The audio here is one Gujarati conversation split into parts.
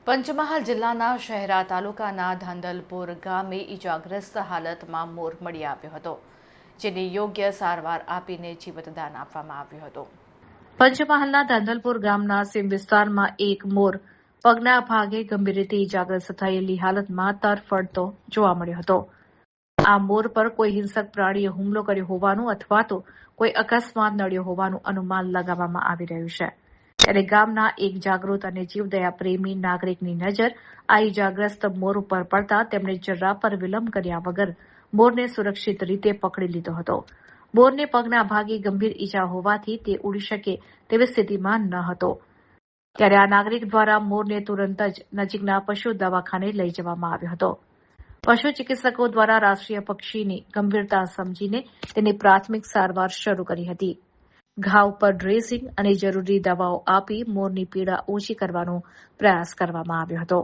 પંચમહાલ જિલ્લાના શહેરા તાલુકાના ધાંધલપુર ગામે ઈજાગ્રસ્ત હાલતમાં મોર મળી આવ્યો હતો, જેને યોગ્ય સારવાર આપીને જીવતદાન આપવામાં આવ્યું હતું. પંચમહાલના ધાંધલપુર ગામના સીમ વિસ્તારમાં એક મોર પગના ભાગે ગંભીર રીતે ઈજાગ્રસ્ત થયેલી હાલતમાં તરફડતો જોવા મળ્યો હતો. આ મોર પર કોઈ હિંસક પ્રાણીએ હુમલો કર્યો હોવાનું અથવા તો કોઈ અકસ્માત નડ્યો હોવાનું અનુમાન લગાવવામાં આવી રહ્યું છે. ત્યારે ગામના એક જાગૃત અને જીવદયા પ્રેમી નાગરિકની નજર આ ઈજાગ્રસ્ત મોર ઉપર પડતા તેમણે જરા પર વિલંબ કર્યા વગર મોરને સુરક્ષિત રીતે પકડી લીધો હતો. મોરને પગના ભાગે ગંભીર ઈજા હોવાથી તે ઉડી શકે તેવી સ્થિતિમાં ન હતો. ત્યારે આ નાગરિક દ્વારા મોરને તુરંત જ નજીકના પશુ દવાખાને લઈ જવામાં આવ્યો હતો. પશુ ચિકિત્સકો દ્વારા રાષ્ટ્રીય પક્ષીની ગંભીરતા સમજીને તેની પ્રાથમિક સારવાર શરૂ કરી હતી. ઘાવ પર ડ્રેસિંગ અને જરૂરી દવાઓ આપી મોરની પીડા ઓછી કરવાનો પ્રયાસ કરવામાં આવ્યો હતો.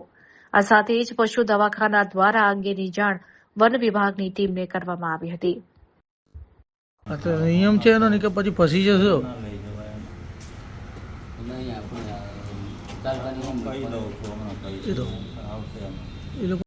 આ સાથે જ પશુ દવાખાના દ્વારા અંગેની જાણ વન વિભાગની ટીમને કરવામાં આવી હતી. નિયમ છે એનો કે પછી ફસી જશો. એ લોકો